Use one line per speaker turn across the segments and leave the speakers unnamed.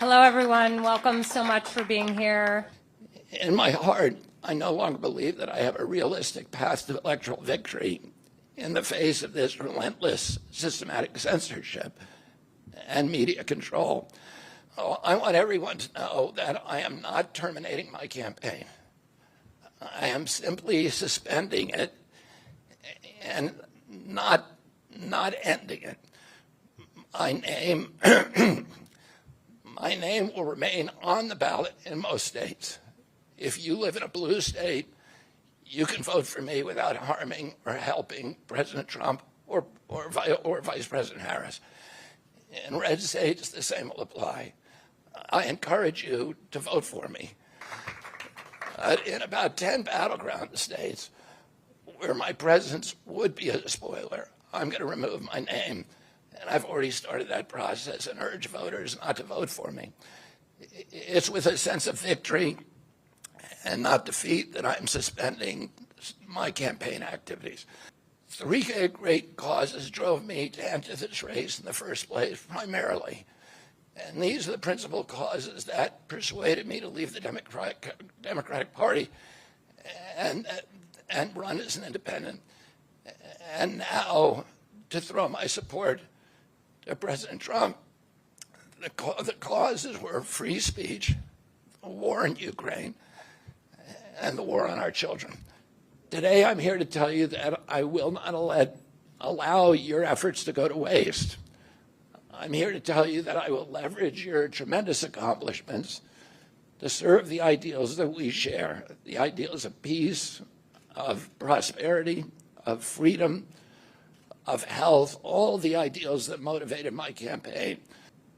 Hello, everyone. Welcome so much for being here.
In my heart, I no longer believe that I have a realistic path to electoral victory in the face of this relentless systematic censorship and media control. I want everyone to know that I am not terminating my campaign. I am simply suspending it and not ending it. My name my name will remain on the ballot in most states. If you live in a blue state, you can vote for me without harming or helping President Trump or Vice President Harris. In red states, the same will apply. I encourage you to vote for me. In about 10 battleground states where my presence would be a spoiler, I'm going to remove my name. And I've already started that process and urge voters not to vote for me. It's with a sense of victory and not defeat that I'm suspending my campaign activities. Three great causes drove me to enter this race in the first place, primarily. And these are the principal causes that persuaded me to leave the Democratic Party and run as an independent. And now to throw my support to President Trump. The causes were free speech, the war in Ukraine, and the war on our children. Today, I'm here to tell you that I will not allow your efforts to go to waste. I'm here to tell you that I will leverage your tremendous accomplishments to serve the ideals that we share, the ideals of peace, of prosperity, of freedom, of health, all the ideals that motivated my campaign.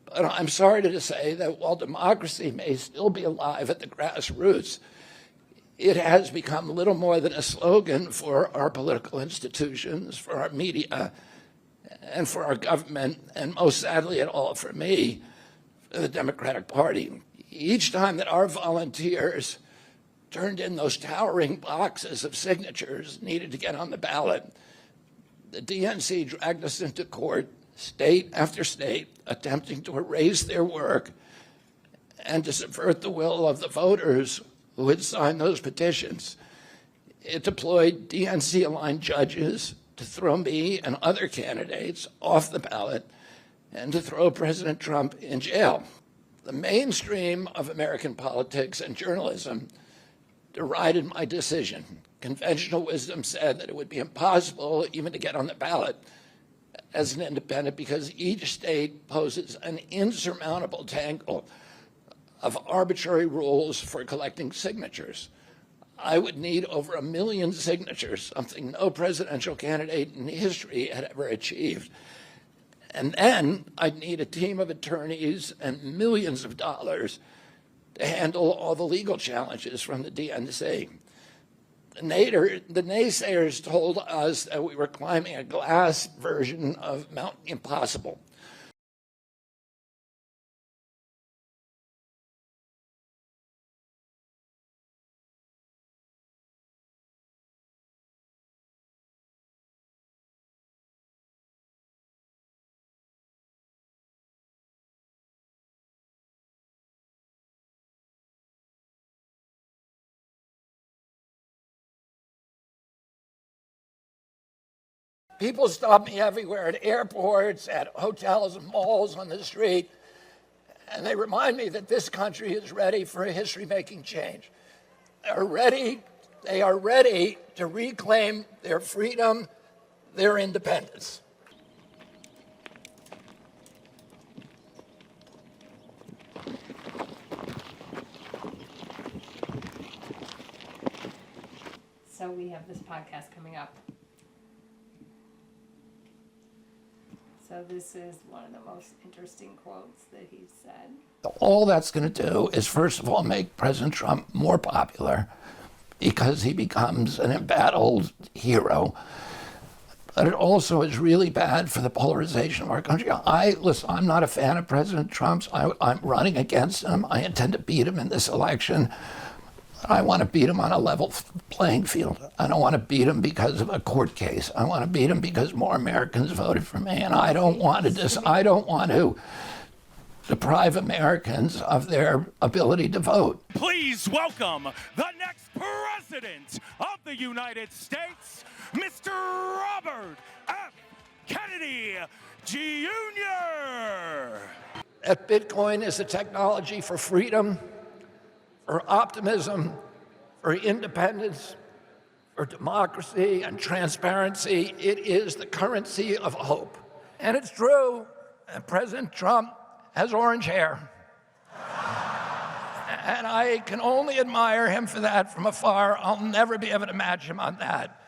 But I'm sorry to say that while democracy may still be alive at the grassroots, it has become little more than a slogan for our political institutions, for our media, and for our government, and most sadly at all for me, for the Democratic Party. Each time that our volunteers turned in those towering boxes of signatures needed to get on the ballot, the DNC dragged us into court, state after state, attempting to erase their work and to subvert the will of the voters who had signed those petitions. It deployed DNC-aligned judges to throw me and other candidates off the ballot and to throw President Trump in jail. The mainstream of American politics and journalism derided my decision. Conventional wisdom said that it would be impossible even to get on the ballot as an independent because each state poses an insurmountable tangle of arbitrary rules for collecting signatures. I would need over 1 million signatures, something no presidential candidate in history had ever achieved. And then I'd need a team of attorneys and millions of dollars to handle all the legal challenges from the DNC. The naysayers told us that we were climbing a glass version of Mount Impossible. People stop me everywhere at airports, at hotels and malls, on the street, and they remind me that this country is ready for a history-making change. They are ready to reclaim their freedom, their independence.
So we have this podcast coming up. So this is one of the most interesting quotes that he said.
All that's going to do is, first of all, make President Trump more popular because he becomes an embattled hero. But it also is really bad for the polarization of our country. I'm not a fan of President Trump's. I'm running against him. I intend to beat him in this election. I want to beat him on a level playing field. I don't want to beat him because of a court case. I want to beat him because more Americans voted for me, and I don't want to deprive Americans of their ability to vote.
Please welcome the next president of the United States, Mr. Robert F. Kennedy Jr.
That Bitcoin is a technology for freedom, for optimism, for independence, for democracy and transparency. It is the currency of hope. And it's true that President Trump has orange hair. And I can only admire him for that from afar. I'll never be able to match him on that.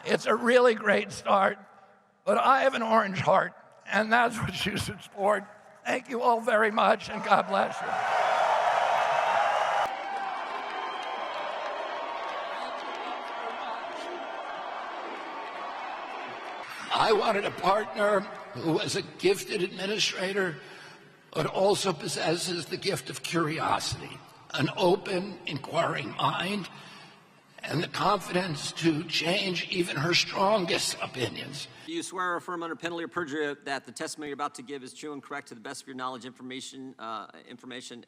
It's a really great start, but I have an orange heart, and that's what you should support. Thank you all very much, and God bless you. I wanted a partner who was a gifted administrator, but also possesses the gift of curiosity, an open, inquiring mind, and the confidence to change even her strongest opinions.
Do you swear or affirm under penalty of perjury that the testimony you're about to give is true and correct to the best of your knowledge, information,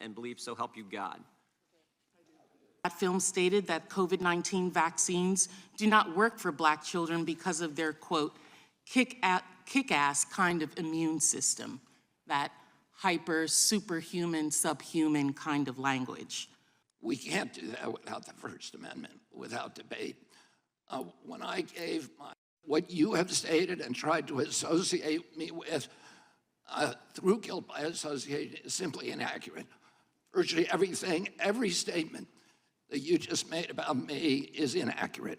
and belief, so help you God?
That film stated that COVID-19 vaccines do not work for Black children because of their, quote, kick-ass kind of immune system, that hyper, superhuman, subhuman kind of language.
We can't do that without the First Amendment, without debate. When I gave what you have stated and tried to associate me with through guilt by association is simply inaccurate. Virtually everything, every statement that you just made about me is inaccurate.